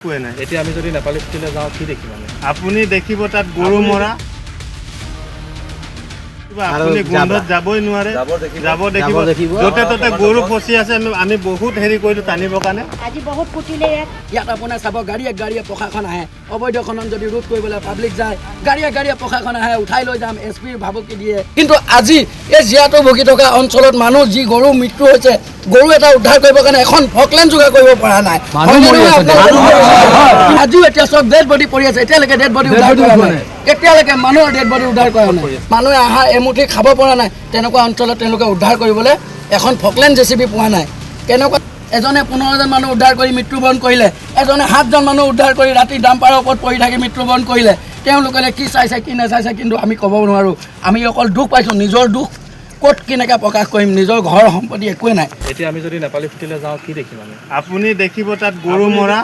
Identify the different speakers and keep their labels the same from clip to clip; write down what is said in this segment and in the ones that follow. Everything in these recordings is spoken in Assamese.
Speaker 1: এতিয়া আমি যদি নেপালী ফুটিলে যাওঁ কি দেখিম আমি?
Speaker 2: আপুনি দেখিব তাত গৰু মৰা, আপুনি গোন্ধত যাবই নোৱাৰে, যাব দেখিব য'তে ত'তে গৰু ফচি আছে। আমি বহুত হেৰি কৰিলোঁ টানিবৰ কাৰণে।
Speaker 3: আজি বহুত ফুটিলে
Speaker 4: ইয়াত আপোনাৰ চাব গাড়ীয়ে প্ৰশাসন আহে, অবৈধ খনন যদি ৰোধ কৰিবলৈ পাব্লিক যায়, গাড়ীয়ে প্ৰশাসন আহে, উঠাই লৈ যাম, এছপিৰ ভাবুকি দিয়ে। কিন্তু আজি এই জীয়াটো ভুগি থকা অঞ্চলত মানুহ যি গৰু মৃত্যু হৈছে, গৰু এটা উদ্ধাৰ কৰিবৰ কাৰণে এখন ফকলেন যোগাৰ কৰিব পৰা নাই। আজিও এতিয়া চব ডেড বডি পৰি আছে, এতিয়ালৈকে ডেড বডি উদ্ধাৰ কৰা নাই, এতিয়ালৈকে মানুহৰ ডেড বডি উদ্ধাৰ কৰা নাই। মানুহে আহা এমুঠি খাব পৰা নাই, তেনেকুৱা অঞ্চলত তেওঁলোকে উদ্ধাৰ কৰিবলৈ এখন ফকলেন জেচিবি পোৱা নাই। কেনেকুৱা এজনে 15জন মানুহ উদ্ধাৰ কৰি মৃত্যুবৰণ কৰিলে, এজনে 7জন মানুহ উদ্ধাৰ কৰি ৰাতি ডাম্পাৰৰ ওপৰত পৰি থাকি মৃত্যুবৰণ কৰিলে। তেওঁলোকে কি চাইছে কি নাচাইছে কিন্তু আমি ক'ব নোৱাৰোঁ। আমি অকল দুখ পাইছোঁ, নিজৰ দুখ ক'ত কেনেকৈ প্ৰকাশ কৰিম, নিজৰ ঘৰ সম্পত্তি একোৱে নাই।
Speaker 1: এতিয়া আমি যদি নেপালী ফুটিলে যাওঁ কি দেখিম আমি?
Speaker 2: আপুনি দেখিব তাত গৰু মৰা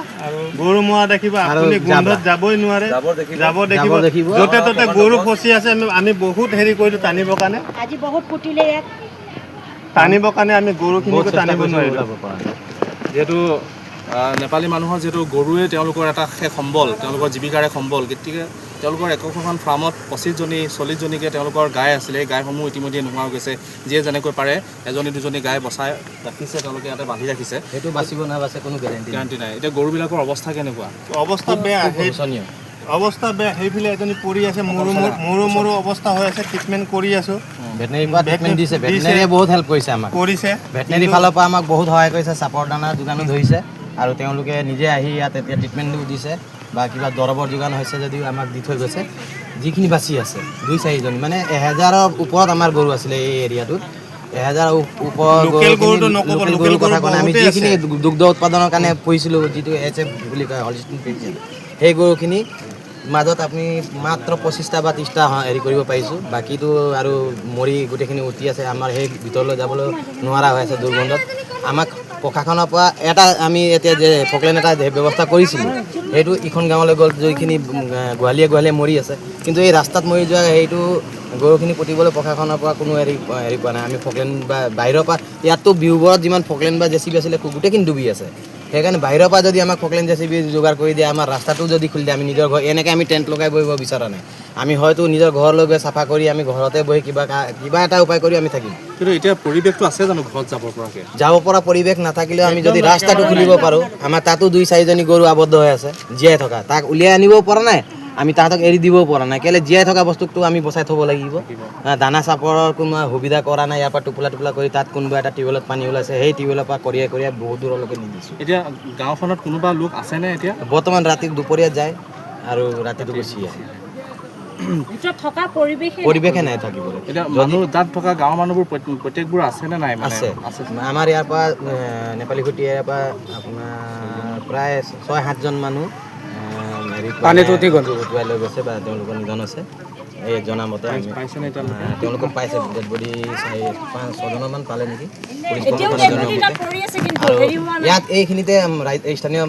Speaker 2: দেখিব, আপুনি গোন্ধত যাবই নোৱাৰে, যাব দেখিব য'তে ত'তে গৰু ফচি আছে। আমি বহুত হেৰি কৰিলোঁ টানিবৰ কাৰণে।
Speaker 3: আজি বহুত ফুটিলে
Speaker 2: টানিবৰ কাৰণে আমি গৰুখিনিকো টানিব নোৱাৰিলোঁ।
Speaker 1: যিহেতু নেপালী মানুহৰ যিহেতু গৰুৱে তেওঁলোকৰ এটা শেষ সম্বল, তেওঁলোকৰ জীৱিকাৰ এক সম্বল। গতিকে তেওঁলোকৰ একোখন ফাৰ্মত 25জনী 40জনীকৈ তেওঁলোকৰ গাই আছিলে। এই গাইসমূহ ইতিমধ্যে নোহোৱা হৈ গৈছে। যিয়ে যেনেকৈ পাৰে এজনী দুজনী গাই বচাই ৰাখিছে, তেওঁলোকে ইয়াতে বান্ধি ৰাখিছে।
Speaker 5: সেইটো বাচিব নাবাচে কোনো
Speaker 1: গেৰাণ্টি নাই। এতিয়া গৰুবিলাকৰ অৱস্থা কেনেকুৱা?
Speaker 2: অৱস্থা বেয়া, অৱস্থা বেয়া। সেইফালে এজনী পৰি আছে, মোৰো অৱস্থা হৈ আছে, ট্ৰিটমেণ্ট কৰি আছোঁ।
Speaker 5: ভেটেনেৰীৰ পৰা ট্ৰিটমেণ্ট দিছে, ভেটেনেৰীয়ে বহুত হেল্প কৰিছে আমাক, ভেটেনেৰী ফালৰ পৰা আমাক বহুত সহায় কৰিছে। চাপৰ দানাৰ যোগানো ধৰিছে আৰু তেওঁলোকে নিজে আহি ইয়াত এতিয়া ট্ৰিটমেণ্টো দিছে বা কিবা দৰৱৰ যোগান হৈছে যদিও আমাক দি থৈ গৈছে। যিখিনি বাচি আছে 2-4জনী, মানে 1000ৰ ওপৰত আমাৰ গৰু আছিলে এই এৰিয়াটোত। 1000ৰ ওপৰত গৰু কথা কোৱা নাই। আমি যিখিনি দুগ্ধ উৎপাদনৰ কাৰণে পুহিছিলোঁ, যিটো HF বুলি কয়, হলিষ্টিন ফ্ৰিজিয়ান, সেই গৰুখিনি মাজত আপুনি মাত্ৰ 25টা বা 30টা হেৰি কৰিব পাৰিছোঁ। বাকীটো আৰু মৰি গোটেইখিনি উটি আছে। আমাৰ সেই ভিতৰলৈ যাবলৈ নোৱাৰা হৈ আছে দুৰ্গন্ধত। আমাক প্ৰশাসনৰ পৰা এটা আমি এতিয়া যে ফকলেন এটা ব্যৱস্থা কৰিছিলোঁ, সেইটো ইখন গাঁৱলৈ গ'ল, যিখিনি গোহালিয়ে মৰি আছে। কিন্তু এই ৰাস্তাত মৰি যোৱা সেইটো গৰুখিনি পুতিবলৈ প্ৰশাসনৰ পৰা কোনো হেৰি পোৱা নাই। আমি ফকলেন বা বাহিৰৰ পৰা, ইয়াততো বিহুবোৰত যিমান ফকলেন বা জেচিবি আছিলে গোটেইখিনি ডুবি আছে। সেইকাৰণে বাহিৰৰ পৰা যদি আমাক ফকলেন জেচিবি যোগাৰ কৰি দিয়ে, আমাৰ ৰাস্তাটো যদি খুলি দিয়ে, আমি নিজৰ ঘৰ এনেকৈ আমি টেণ্ট লগাই বহিব বিচৰা নাই। আমি হয়তো নিজৰ ঘৰলৈ গৈ চাফা কৰি আমি ঘৰতে বহি কিবা এটা উপায় কৰি আমি থাকিম।
Speaker 1: কিন্তু এতিয়া পৰিৱেশটো আছে জানো ঘৰত যাব পৰাকৈ?
Speaker 5: যাব পৰা পৰিৱেশ নাথাকিলেও আমি যদি ৰাস্তাটো খুলিব পাৰোঁ, আমাৰ তাতো 2-4জনী গৰু আবদ্ধ হৈ আছে জীয়াই থকা, তাক উলিয়াই আনিব পৰা নাই, আমি তাহাঁতক এৰি দিবও পৰা নাই। কেলৈ জীয়াই থকা বস্তুটো আমি বচাই থ'ব লাগিব। দানা চাপৰৰ কোনো সুবিধা কৰা নাই। ইয়াৰ পৰা টোপোলা কৰি তাত কোনোবা এটা টিউবৱেলত পানী ওলাইছে, সেই টিউবৱেলৰ পৰা কঢ়িয়াই বহুত দূৰলৈকে নি দিছোঁ।
Speaker 1: এতিয়া গাঁওখনত কোনোবা লোক আছেনে এতিয়া?
Speaker 5: বৰ্তমান ৰাতি দুপৰীয়া যায় আৰু ৰাতিটো গুচি আহে। পৰিৱেশে নাই থাকিবলৈ।
Speaker 1: এতিয়া মানুহ তাত থকা গাঁৱৰ মানুহবোৰ প্ৰত্যেকবোৰ আছেনে নাই?
Speaker 5: আছে। আমাৰ ইয়াৰ পৰা নেপালী খুটি ইয়াৰ পৰা আপোনাৰ প্ৰায় 6-7জন মানুহ পানীত উটুৱাই লৈ গৈছে বা তেওঁলোকৰ নিধন আছে। এই জনামতে তেওঁলোকক পাইছে। ডেড বডি 4-5-6জনমান পালে নেকি। ইয়াত এইখিনিতে স্থানীয়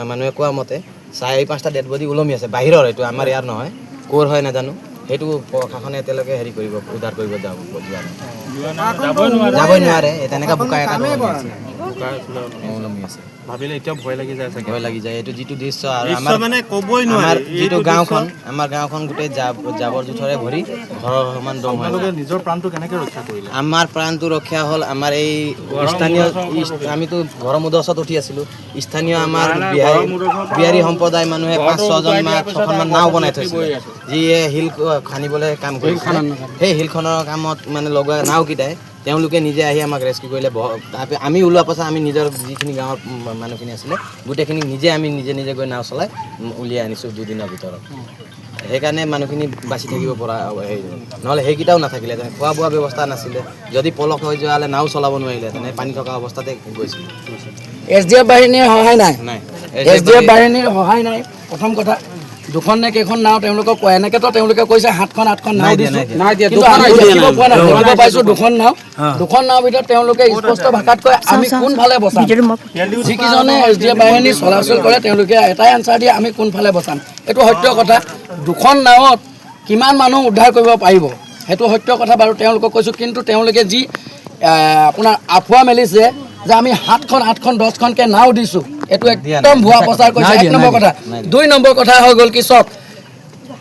Speaker 5: মানুহে কোৱা মতে 4-5টা ডেড বডি ওলমি আছে বাহিৰৰ। এইটো আমাৰ ইয়াৰ নহয়, ক'ৰ হয় নাজানো। সেইটো প্ৰশাসনে এতিয়ালৈকে হেৰি কৰিব, উদ্ধাৰ কৰিব যাবই নোৱাৰে। তেনেকুৱা বোকা এটা ওলমি আছে।
Speaker 1: ভাবিলে এতিয়া ভয় লাগি যায়।
Speaker 5: এইটো যিটো দৃশ্য আৰু আমাৰ যিটো গাঁওখন, আমাৰ গাঁওখন গোটেই জাবৰ জোথৰে ভৰি, ঘৰৰ সমান দম হয়।
Speaker 1: নিজৰ প্ৰাণটো কেনেকৈ ৰক্ষা কৰিলে?
Speaker 5: আমাৰ প্ৰাণটো ৰক্ষা হ'ল আমাৰ এই স্থানীয়, আমিতো ঘৰৰ মুদচত উঠি আছিলোঁ। স্থানীয় আমাৰ বিহাৰী সম্প্ৰদায় মানুহে 5-6খন নাও বনাই থৈছিল, যিয়ে শিল খান্দিবলৈ কাম কৰিছে। সেই শিলখনৰ কামত মানে লগোৱা নাওকেইটাই তেওঁলোকে নিজে আহি আমাক ৰেস্কিউ কৰিলে। আমি ওলোৱাৰ পাছত আমি নিজৰ যিখিনি গাঁৱৰ মানুহখিনি আছিলে গোটেইখিনি আমি নিজে গৈ নাও চলাই উলিয়াই আনিছোঁ 2 দিনৰ ভিতৰত। সেইকাৰণে মানুহখিনি বাচি থাকিব পৰা হেৰি, নহ'লে সেইকেইটাও নাথাকিলে। খোৱা বোৱা ব্যৱস্থা নাছিলে। যদি পলস হৈ যোৱা হ'লে নাও চলাব নোৱাৰিলে, তেনে পানী থকা অৱস্থাতে গৈছিল।
Speaker 4: SDF বাহিনীৰ সহায় নাই। SDF বাহিনীৰ সহায় নাই। প্ৰথম কথা, 2খন নে কেইখন নাও তেওঁলোকক এনেকেতো তেওঁলোকে কৈছে 7খন নাও দিছোঁ, কিন্তু আমি দেখিব পোৱা নাই। দেখিব পাইছোঁ 2খন নাও ভিতৰত তেওঁলোকে স্পষ্ট ভাষাত কয় আমি কোনফালে বচাম। যিকেইজনে SDF বাহিনী চলাচল কৰে তেওঁলোকে এটাই আনচাৰ দিয়ে, আমি কোনফালে বচাম। এইটো সত্য কথা। 2খন নাৱত কিমান মানুহ উদ্ধাৰ কৰিব পাৰিব সেইটো সত্য কথা বাৰু, তেওঁলোকক কৈছোঁ। কিন্তু তেওঁলোকে যি আপোনাৰ আফুৱা মেলিছে যে আমি 7খন 8খন 10খনকৈ নাও দিছোঁ, এইটো একদম ভুৱা প্ৰচাৰ কৰিছে 1 নম্বৰ কথা 2 নম্বৰ কথা হৈ গ'ল কি চাওক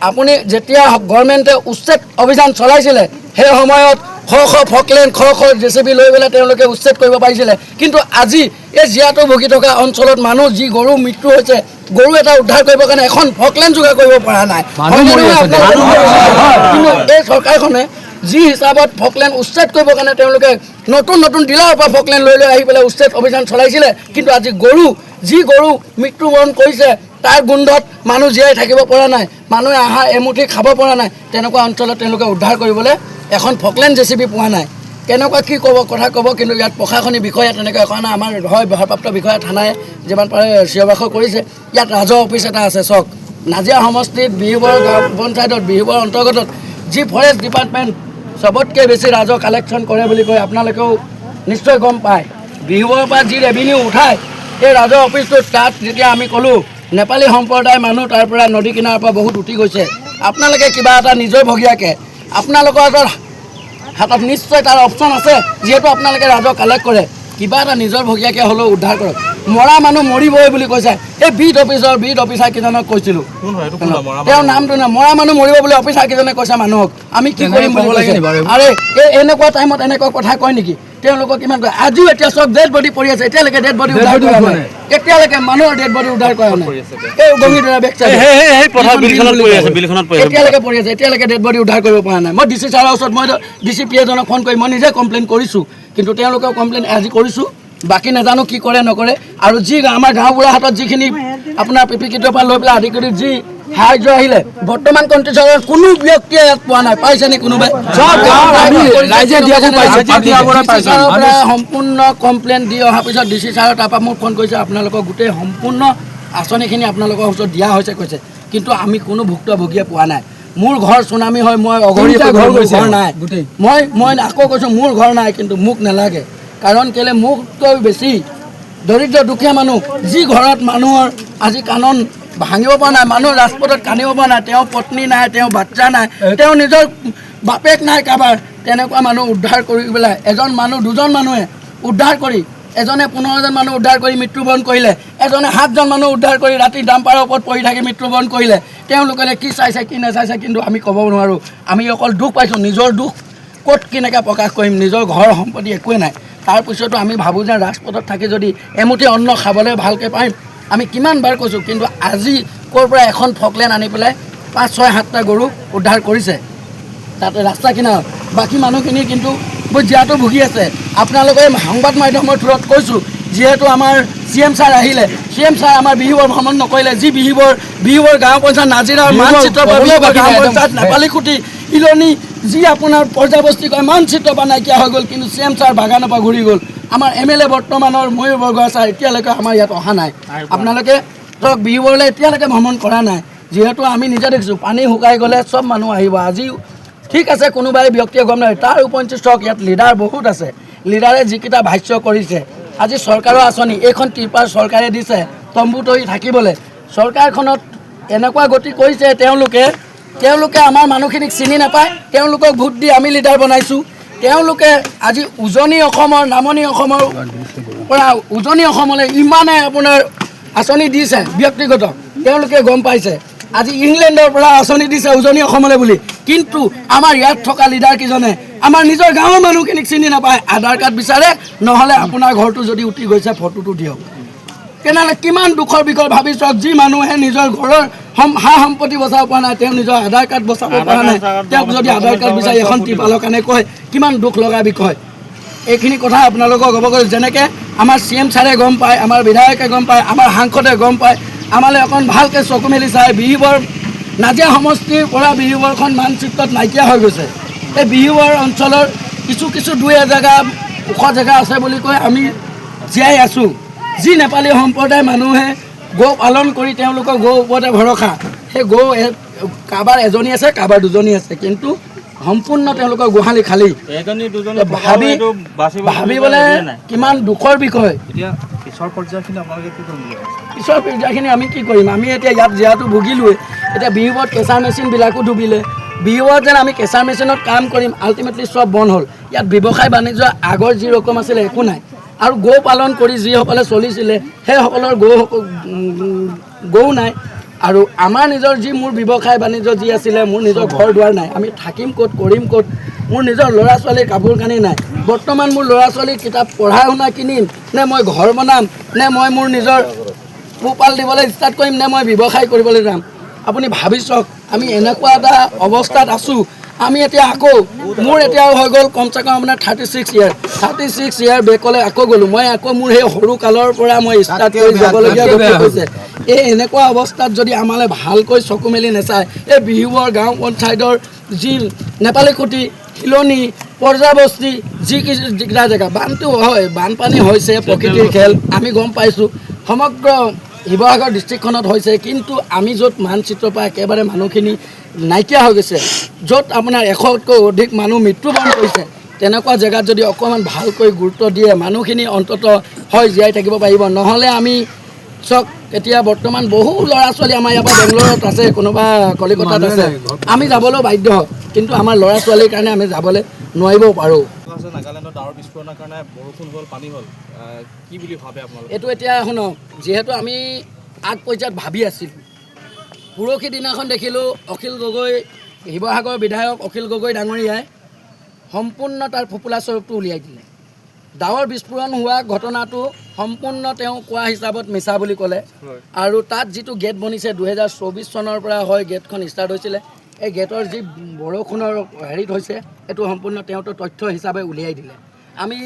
Speaker 4: আপুনি যেতিয়া গভৰ্ণমেণ্টে উচ্ছেদ অভিযান চলাইছিলে সেই সময়ত শ ফকলেণ্ড শ জেচিবি লৈ পেলাই তেওঁলোকে উচ্ছেদ কৰিব পাৰিছিলে কিন্তু আজি এই জীয়াটো ভুগি থকা অঞ্চলত মানুহ যি গৰু মৃত্যু হৈছে গৰু এটা উদ্ধাৰ কৰিবৰ কাৰণে এখন ফকলেণ্ড যোগাৰ কৰিব পৰা নাই কিন্তু এই চৰকাৰখনে যি হিচাপত ফকলেণ্ড উচ্ছেদ কৰিবৰ কাৰণে তেওঁলোকে নতুন নতুন ডিলাৰৰ পৰা ফকলেণ্ড লৈ আহি পেলাই উচ্ছেদ অভিযান চলাইছিলে কিন্তু আজি যি গৰু মৃত্যুবৰণ কৰিছে তাৰ গোন্ধত মানুহ জীয়াই থাকিব পৰা নাই মানুহে আহাৰ এমুঠি খাব পৰা নাই তেনেকুৱা অঞ্চলত তেওঁলোকে উদ্ধাৰ কৰিবলৈ এখন ফকলেণ্ড জেচিবি পোৱা নাই কেনেকুৱা কি কথা ক'ব কিন্তু ইয়াত প্ৰশাসনিক বিষয়া তেনেকৈ এখন আমাৰ হয় ভাৰপ্ৰাপ্ত বিষয়া থানাই যিমান পাৰে চিঞৰ-বাখৰ কৰিছে ইয়াত ৰাজহ অফিচ এটা আছে চাওক নাজিৰা সমষ্টিত বিহুবৰ গাঁও পঞ্চায়তত বিহুবৰ অন্তৰ্গতত যি ফৰেষ্ট ডিপাৰ্টমেণ্ট চবতকৈ বেছি ৰাজহ কালেকশ্যন কৰে বুলি কয় আপোনালোকেও নিশ্চয় গম পায় বিহুবৰ পৰা যি ৰেভিনিউ উঠায় এই ৰাজহ অফিচটোত তাত যেতিয়া আমি ক'লোঁ নেপালী সম্প্ৰদায়ৰ মানুহ তাৰ পৰা নদী কিনাৰৰ পৰা বহুত উঠি গৈছে আপোনালোকে কিবা এটা নিজৰ ভগীয়াকৈ আপোনালোকৰ হাতত নিশ্চয় তাৰ অপশ্যন আছে যিহেতু আপোনালোকে ৰাজহ কালেক্ট কৰে কিবা এটা নিজৰ ভগীয়াকৈ হ'লেও উদ্ধাৰ কৰক মৰা মানুহ মৰিবই বুলি কৈছে এই বিট অফিচাৰ কেইজনক কৈছিলোঁ তেওঁৰ নামটো নাই মৰা মানুহ মৰিব বুলি অফিচাৰ কেইজনে কৈছে মানুহক আমি কি কৰিম বুলি কৈছে আৰে এই এনেকুৱা টাইমত এনেকুৱা কথা কয় নেকি তেওঁলোকক কিমান কয় আজিও এতিয়া চব ডেড বডি পৰি আছে এতিয়ালৈকে ডেড বডি উদ্ধাৰ কৰা নাই এতিয়ালৈকে মানুহৰ ডেড বডি উদ্ধাৰ কৰা নাই এই গংগীধৰা বেক চাইডে এতিয়ালৈকে পৰি আছে এতিয়ালৈকে ডেড বডি উদ্ধাৰ কৰিব পৰা নাই মই ডিচি ছাৰৰ ওচৰত মই ডিচি পি এজনক ফোন কৰি মই নিজে কমপ্লেইন কৰিছোঁ কিন্তু তেওঁলোকেও কমপ্লেইন আজি কৰিছোঁ বাকী নাজানো কি কৰে নকৰে আৰু যি আমাৰ গাঁওবুঢ়াৰ হাতত যিখিনি আপোনাৰ পিপিকিটৰ পৰা লৈ পেলাই আদি কৰি যি সাহায্য আহিলে বৰ্তমান কণ্ডিশ্যনত কোনো ব্যক্তিয়ে ইয়াত পোৱা নাই পাইছে নি কোনোবাই সম্পূৰ্ণ কমপ্লেইন দি অহাৰ পিছত ডিচি ছাৰৰ তাৰপৰা মোক ফোন কৰিছে আপোনালোকৰ গোটেই সম্পূৰ্ণ আঁচনিখিনি আপোনালোকৰ ওচৰত দিয়া হৈছে কৈছে কিন্তু আমি কোনো ভুক্তভোগীয়ে পোৱা নাই মোৰ ঘৰ চুনামি হয় মই অঘৰী ঘৰ নাই মই আকৌ কৈছোঁ মোৰ ঘৰ নাই কিন্তু মোক নালাগে কাৰণ কেলে মোককৈ বেছি দৰিদ্ৰ দুখীয়া মানুহ যি ঘৰত মানুহৰ আজি কাণন ভাঙিব পৰা নাই মানুহ ৰাজপথত কান্দিব পৰা নাই তেওঁৰ পত্নী নাই তেওঁৰ বাচ্চা নাই তেওঁ নিজৰ বাপেক নাই কাৰোবাৰ তেনেকুৱা মানুহ উদ্ধাৰ কৰি পেলাই এজন মানুহ দুজন মানুহে উদ্ধাৰ কৰি এজনে 15জন মানুহ উদ্ধাৰ কৰি মৃত্যুবৰণ কৰিলে এজনে 7জন মানুহ উদ্ধাৰ কৰি ৰাতি ডাম্পাৰৰ ওপৰত পৰি থাকি মৃত্যুবৰণ কৰিলে তেওঁলোকে কি চাইছে কি নাচাইছে কিন্তু আমি ক'ব নোৱাৰোঁ আমি অকল দুখ পাইছোঁ নিজৰ দুখ ক'ত কেনেকৈ প্ৰকাশ কৰিম নিজৰ ঘৰ সম্পত্তি একোৱে নাই তাৰপিছতো আমি ভাবোঁ যে ৰাজপথত থাকি যদি এমুঠি অন্ন খাবলৈ ভালকৈ পাৰিম আমি কিমানবাৰ কৈছোঁ কিন্তু আজি ক'ৰ পৰা এখন ফকলেণ্ড আনি পেলাই 5, 6, 7টা গৰু উদ্ধাৰ কৰিছে তাতে ৰাস্তা কিনাৰত বাকী মানুহখিনি কিন্তু বহুত জীয়াটো ভুগি আছে আপোনালোকে সংবাদ মাধ্যমৰ থ্ৰুত কৈছোঁ যিহেতু আমাৰ CM ছাৰ আহিলে CM ছাৰ আমাৰ বিহুবৰ ভ্ৰমণ নকৰিলে যি বিহুবৰ গাঁও পঞ্চায়ত নাজিৰাৰ মানচিত্ৰ গাঁও পঞ্চায়ত নেপালী খুঁটি ইলনি যি আপোনাৰ পৰ্যাবস্তি কয় মানচিত্ৰ পৰা নাইকিয়া হৈ গ'ল কিন্তু CM ছাৰ বাগানৰ পৰা ঘূৰি গ'ল আমাৰ MLA বৰ্তমানৰ ময়ূৰ বৰগোহাঁই ছাৰ এতিয়ালৈকে আমাৰ ইয়াত অহা নাই আপোনালোকে ধৰক বিহুবৰলৈ এতিয়ালৈকে ভ্ৰমণ কৰা নাই যিহেতু আমি নিজে দেখিছোঁ পানী শুকাই গ'লে চব মানুহ আহিব আজি ঠিক আছে কোনোবাই ব্যক্তিয়ে গম নাপায় তাৰ উপঞ্চি চক ইয়াত লিডাৰ বহুত আছে লিডাৰে যিকেইটা ভাষ্য কৰিছে আজি চৰকাৰৰ আঁচনি এইখন ত্ৰিপাল চৰকাৰে দিছে তম্বু তৰি থাকিবলৈ চৰকাৰখনত এনেকুৱা গতি কৰিছে তেওঁলোকে আমাৰ মানুহখিনিক চিনি নাপায় তেওঁলোকক ভোট দি আমি লিডাৰ বনাইছোঁ তেওঁলোকে আজি উজনি অসমৰ নামনি অসমৰ পৰা উজনি অসমলৈ ইমানে আপোনাৰ আঁচনি দিছে ব্যক্তিগত তেওঁলোকে গম পাইছে আজি ইংলেণ্ডৰ পৰা আঁচনি দিছে উজনি অসমলৈ বুলি কিন্তু আমাৰ ইয়াত থকা লিডাৰ কেইজনে আমাৰ নিজৰ গাঁৱৰ মানুহখিনিক চিনি নাপায় আধাৰ কাৰ্ড বিচাৰে নহ'লে আপোনাৰ ঘৰটো যদি উঠি গৈছে ফটোটো দিয়ক তেনেহ'লে কিমান দুখৰ বিষয় ভাবি চাওক যি মানুহে নিজৰ ঘৰৰ সা সম্পত্তি বচাব পৰা নাই তেওঁ নিজৰ আধাৰ কাৰ্ড বচাব পৰা নাই তেওঁক যদি আধাৰ কাৰ্ড বিচাৰি এখন ত্ৰিপালৰ কাৰণে কয় কিমান দুখ লগা বিষয় এইখিনি কথা আপোনালোকক অৱগত যেনেকৈ আমাৰ CM ছাৰে গম পায় আমাৰ বিধায়কে গম পায় আমাৰ সাংসদে গম পায় আমালৈ অকণ ভালকৈ চকু মেলি চাই বিহুবৰ নাজিৰা সমষ্টিৰ পৰা বিহুবৰখন মানচিত্ৰত নাইকিয়া হৈ গৈছে এই বিহুবৰ অঞ্চলৰ কিছু 2 জেগা ওখ জেগা আছে বুলি কৈ আমি জীয়াই আছোঁ যি নেপালী সম্প্ৰদায়ৰ মানুহে গৌ পালন কৰি তেওঁলোকৰ গৌ ওপৰতে ভৰসা সেই গৌ কাৰোবাৰ এজনী আছে কাৰোবাৰ দুজনী আছে কিন্তু সম্পূৰ্ণ তেওঁলোকৰ গোহালি খালী ভাবিবলৈ কিমান দুখৰ বিষয়
Speaker 1: এতিয়া পিছৰ পৰ্যায়খিনি আপোনালোকে কি কৰিম
Speaker 4: পিছৰ পৰ্যায়খিনি আমি কি কৰিম আমি এতিয়া ইয়াত যিহেতু ভুগিলোৱে এতিয়া বিহুবত কেঁচা মেচিনবিলাকো ডুবিলে বিহুবত যেন আমি কেঁচা মেচিনত কাম কৰিম আল্টিমেটলি চব বন্ধ হ'ল ইয়াত ব্যৱসায় বাণিজ্য আগৰ যি ৰকম আছিলে একো নাই আৰু গো পালন কৰি যিসকলে চলিছিলে সেইসকলৰ গৰু নাই। আৰু আমাৰ নিজৰ যি মোৰ ব্যৱসায় বাণিজ্য যি আছিলে, মোৰ নিজৰ ঘৰ দুৱাৰ নাই, আমি থাকিম ক'ত, কৰিম ক'ত, মোৰ নিজৰ ল'ৰা ছোৱালীৰ কাপোৰ কানি নাই। বৰ্তমান মোৰ ল'ৰা ছোৱালীৰ কিতাপ পঢ়া শুনা কিনিম নে মই ঘৰ বনাম নে মই মোৰ নিজৰ পোহপাল দিবলৈ ষ্টাৰ্ট কৰিম নে মই ব্যৱসায় কৰিবলৈ যাম। আপুনি ভাবি চাওক, আমি এনেকুৱা এটা অৱস্থাত আছোঁ। আমি এতিয়া আকৌ মোৰ এতিয়াও হৈ গ'ল কমচে কম আপোনাৰ 36 ইয়াৰ বেকলৈ আকৌ গ'লোঁ। মই আকৌ মোৰ সেই সৰু কালৰ পৰা মই ষ্টাৰ্ট কৰি যাবলগীয়া হৈছে। এই এনেকুৱা অৱস্থাত যদি আমালৈ ভালকৈ চকু মেলি নেচায়, এই বিহুবৰ গাঁও পঞ্চায়তৰ যি নেপালী খুটি, শিলনি, পৰ্যাবস্তি যিকেইটা জেগা বানটো হয়, বানপানী হৈছে, প্ৰকৃতিৰ খেল, আমি গম পাইছোঁ সমগ্ৰ শিৱসাগৰ ডিষ্ট্ৰিক্টখনত হৈছে। কিন্তু আমি য'ত মানচিত্ৰৰ পৰা একেবাৰে মানুহখিনি নাইকিয়া হৈ গৈছে, য'ত আপোনাৰ 100তকৈ অধিক মানুহ মৃত্যুবৰণ কৰিছে, তেনেকুৱা জেগাত যদি অকণমান ভালকৈ গুৰুত্ব দিয়ে মানুহখিনি অন্তত হয় জীয়াই থাকিব পাৰিব। নহ'লে আমি চাওক, এতিয়া বৰ্তমান বহু ল'ৰা ছোৱালী আমাৰ ইয়াৰ পৰা বেংগলৰত আছে, কোনোবা কলিকতাত আছে, আমি যাবলৈ বাধ্য, কিন্তু আমাৰ ল'ৰা ছোৱালীৰ কাৰণে আমি যাবলৈ নোৱাৰিবও পাৰোঁ।
Speaker 1: নাগালেণ্ডৰ ডাৱৰ বিস্ফোৰণৰ কাৰণে বৰষুণ হ'ল, পানী হ'ল, কি বুলি ভাবে আপোনালোকে?
Speaker 4: এইটো এতিয়া শুনক, যিহেতু আমি আগ পৰ্যায়ত ভাবি আছিলোঁ, পৰহি দিনাখন দেখিলোঁ অখিল গগৈ, শিৱসাগৰ বিধায়ক অখিল গগৈ ডাঙৰীয়াই সম্পূৰ্ণ তাৰ ফোপোলা স্বৰূপটো উলিয়াই দিলে। ডাৱৰ বিস্ফোৰণ হোৱা ঘটনাটো সম্পূৰ্ণ তেওঁ কোৱা হিচাপত মিছা বুলি ক'লে। আৰু তাত যিটো গেট বনিছে 2024 চনৰ পৰা হয় গেটখন ষ্টাৰ্ট হৈছিলে, এই গেটৰ যি বৰষুণৰ হেৰিত হৈছে এইটো সম্পূৰ্ণ তেওঁতো তথ্য হিচাপে উলিয়াই দিলে। আমি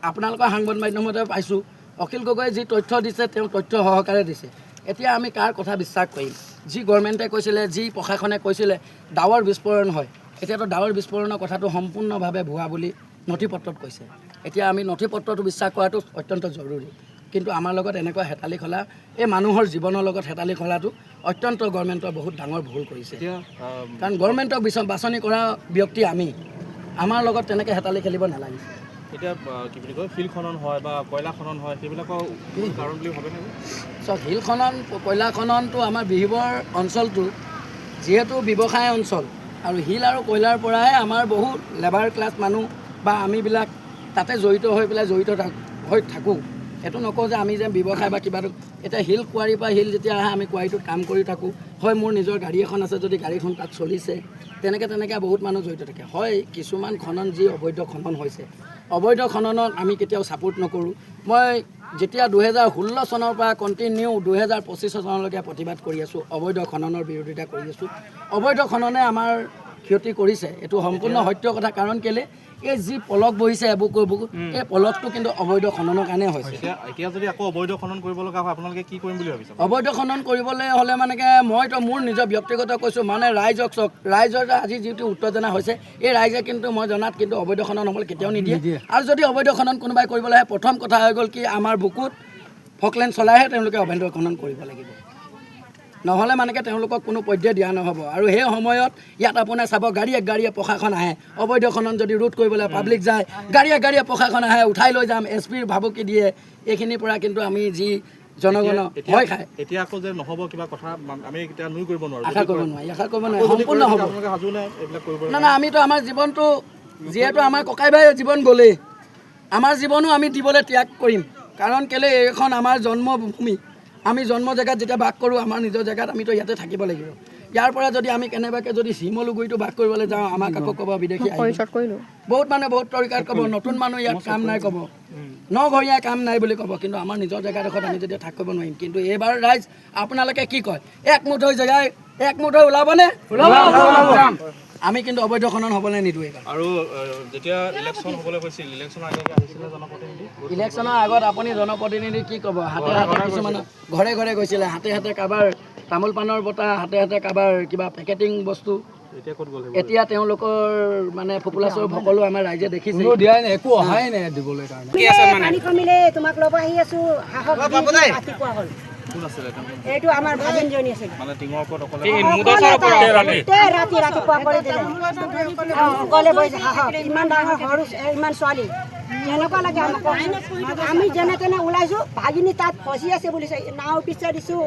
Speaker 4: আপোনালোকৰ সাংবাদিক মাধ্যমতে পাইছোঁ, অখিল গগৈয়ে যি তথ্য দিছে তেওঁ তথ্য সহকাৰে দিছে। এতিয়া আমি কাৰ কথা বিশ্বাস কৰিম? যি গভৰ্ণমেণ্টে কৈছিলে, যি প্ৰশাসনে কৈছিলে ডাৱৰ বিস্ফোৰণ হয়, এতিয়াতো ডাৱৰ বিস্ফোৰণৰ কথাটো সম্পূৰ্ণভাৱে ভুৱা বুলি নথি পত্ৰত কৈছে। এতিয়া আমি নথি পত্ৰটো বিশ্বাস কৰাটো অত্যন্ত জৰুৰী। কিন্তু আমাৰ লগত এনেকুৱা হেতালি খোলা, এই মানুহৰ জীৱনৰ লগত হেতালি খোলাটো অত্যন্ত গভৰ্ণমেণ্টৰ বহুত ডাঙৰ ভুল কৰিছে। কাৰণ গভৰ্ণমেণ্টক বাছনি কৰা ব্যক্তি আমি, আমাৰ লগত তেনেকৈ হেতালি খেলিব নালাগিছে।
Speaker 1: এতিয়া কি বুলি কয়, শিল খনন হয় বা কয়লা খনন হয়, সেইবিলাকৰ কাৰণ বুলি ভাবে নেকি?
Speaker 4: চাওক, শিল খনন, কয়লা খননটো আমাৰ বিহুবৰ অঞ্চলটো যিহেতু ব্যৱসায় অঞ্চল, আৰু শিল আৰু কয়লাৰ পৰাই আমাৰ বহু লেবাৰ ক্লাছ মানুহ বা আমিবিলাক তাতে জড়িত হৈ থাকোঁ। এইটো নকওঁ যে আমি যে ব্যৱসায় বা কিবাটো, এতিয়া শিল কুঁৱাৰীৰ পৰা শিল যেতিয়া আহে আমি কুঁৱাৰীটোত কাম কৰি থাকোঁ। হয়, মোৰ নিজৰ গাড়ী এখন আছে, যদি গাড়ীখন তাত চলিছে, তেনেকৈ বহুত মানুহ জড়িত থাকে। হয়, কিছুমান খনন যি অবৈধ খনন হৈছে, অবৈধ খননক আমি কেতিয়াও ছাপোৰ্ট নকৰোঁ। মই যেতিয়া 2016 চনৰ পৰা কণ্টিনিউ 2025 চনলৈকে প্ৰতিবাদ কৰি আছোঁ, অবৈধ খননৰ বিৰোধিতা কৰি আছোঁ। অবৈধ খননে আমাৰ ক্ষতি কৰিছে, এইটো সম্পূৰ্ণ সত্য কথা। কাৰণ কেলে, এই যি পলক বহিছে এবুকু, এই পলকটো কিন্তু অবৈধ খননৰ কাৰণে হৈছে।
Speaker 1: এতিয়া যদি আকৌ অবৈধ খনন কৰিব লগা হয়, আপোনালোকে কি কৰিম বুলি ভাবিছে?
Speaker 4: অবৈধ খনন কৰিবলৈ হ'লে মইতো মোৰ নিজৰ ব্যক্তিগত কৈছোঁ, ৰাইজক চাওক, ৰাইজৰ আজি যিটো উত্তেজনা হৈছে, এই ৰাইজে কিন্তু মই জনাত কিন্তু অবৈধ খনন হ'বলৈ কেতিয়াও নিদিয়ে। আৰু যদি অবৈধ খনন কোনোবাই কৰিবলৈ আহে, প্ৰথম কথা হৈ গ'ল কি, আমাৰ বুকুত ফকলেণ্ড চলাইহে তেওঁলোকে অবৈধ খনন কৰিব লাগিব, নহ'লে তেওঁলোকক কোনো পৰ্যায় দিয়া নহ'ব। আৰু সেই সময়ত ইয়াত আপোনাৰ চাব, গাড়ীয়ে প্ৰশাসন আহে, অবৈধ খনন যদি ৰোধ কৰিবলৈ পাব্লিক যায়, গাড়ীয়ে প্ৰশাসন আহে, উঠাই লৈ যাম, SPৰ ভাবুকি দিয়ে। এইখিনিৰ পৰা কিন্তু আমি যি জনগণ ভয় খায়,
Speaker 1: এতিয়া আকৌ যে নহ'ব কিবা কথা আমি এতিয়া নুই কৰিব নোৱাৰোঁ,
Speaker 4: আশা কৰিব নোৱাৰি, সম্পূৰ্ণ হ'ব। না, আমিতো আমাৰ জীৱনটো, যিহেতু আমাৰ ককাই ভাই জীৱন গ'লেই, আমাৰ জীৱনো আমি দিবলৈ ত্যাগ কৰিম। কাৰণ কেলৈ, এইখন আমাৰ জন্মভূমি, আমি জন্ম জেগাত যেতিয়া বাস কৰোঁ, আমাৰ নিজৰ জেগাত আমিতো ইয়াতে থাকিব লাগিব। ইয়াৰ পৰা যদি আমি কেনেবাকৈ যদি শিমলুগুৰিটো বাস কৰিবলৈ যাওঁ, আমাক আকৌ ক'ব বিদেশী বহুত মানুহে বহুত তৰিকাত ক'ব, নতুন মানুহ ইয়াত কাম নাই ক'ব, নঘৰীয়া কাম নাই বুলি ক'ব। কিন্তু আমাৰ নিজৰ জেগাডোখৰত আমি যেতিয়া থাকিব নোৱাৰিম। কিন্তু এইবাৰ ৰাইজ আপোনালোকে কি কয়, একমুঠ হৈ জেগাই একমুঠ হৈ ওলাবনে? আমি কিন্তু অবৈধ খনন হ'বলৈ নিদিওঁ এইবাৰ।
Speaker 1: আৰু যেতিয়া ইলেকশ্যন হ'বলৈ কৈছিল, ইলেকশ্যনৰ আগতে আহিছিলে জনপ্ৰতিনিধি,
Speaker 4: ইলেকশ্যনৰ আগত আপুনি জনপ্ৰতিনিধি কি ক'ব, হাতে কিছুমান ঘৰে গৈছিলে, হাতে কাৰোবাৰ তামোল পাণৰ বঁটা, হাতে কাৰোবাৰ কিবা পেকেটিং বস্তু। এতিয়া তেওঁলোকৰ ফোপোলা স্বৰূপ সকলো আমাৰ ৰাইজে দেখিছে, একো অহাই নাই দিবলৈ কাৰণে।
Speaker 3: পানী কমিলে তোমাক ল'ব আহি আছোঁ, ৰাতিপুৱা হ'ল। এইটো আমাৰ ভাগিনজনী আছে, ৰাতিপুৱা কৰি দিলে, অকলে বহিছে, ইমান ডাঙৰ সৰু, ইমান ছোৱালী যেনেকুৱা লাগে আমাক কওকচোন। আমি যেনে তেনে ওলাইছোঁ ভাগিনী তাত ফচি আছে বুলি নাও পিছে দিছোঁ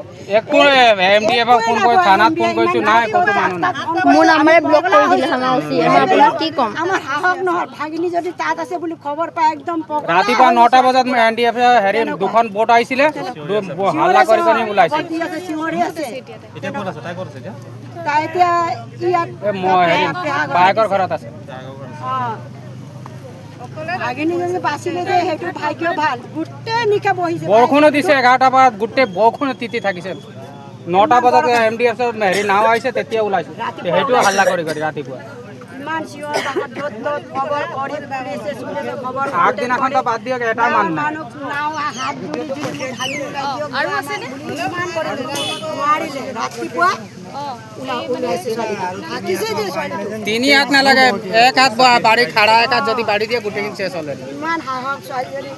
Speaker 6: মোৰ নাম্বাৰে ব্লক কৰি দিলে থানা ওচি আপোনাক কি ক'ম
Speaker 3: আমাৰ সাহস নহয় ভাগিনী যদি তাত আছে বুলি খবৰ পাই একদম
Speaker 7: ৰাতিপুৱা 9টা বজাত NDF হেৰি দুখন বোট আহিছিলে হাল্লা কৰি কৰি ওলাইছে
Speaker 3: চিঞৰি আছে
Speaker 1: এতিয়া ক'ত আছে তাই ক'ত আছে এতিয়া
Speaker 3: তাই এতিয়া ইয়াত
Speaker 7: বায়েকৰ ঘৰত আছে
Speaker 3: ভাগিনী যদি বাচিলে যে সেইটো ভাগ্য ভাল গোটেই নিশা বহিছে
Speaker 7: বৰষুণো দিছে 11টা বজাত গোটেই বৰষুণত তিতি থাকিছে 9টা বজাত MDF হেৰি নাও আহিছে তেতিয়া ওলাইছে সেইটো হাল্লা কৰি কৰি ৰাতিপুৱা
Speaker 3: ইমান চিঞৰ বাখৰ য'ত ত'ত খবৰ কৰি পুলিচে চুলিচে খবৰ
Speaker 7: আগদিনাখনতো বাদ দিয়ক এটা মান নাই
Speaker 3: মানুহ নাও হাত জুৰি জুৰি ভাগিনী ওলাই দিয়ক আৰু আছেনে ইমান কৰে নোৱাৰিলে ৰাতিপুৱা ওলাইছে ছোৱালীটো থাকিছে যে ছোৱালীটো
Speaker 7: 3 হাত নালাগে 1 হাত বাড়ি খাড়া 1 হাত যদি বাড়ি দিয়ে গোটেই শেষ হ'লে
Speaker 3: ইমান সাহস ছোৱালীজনী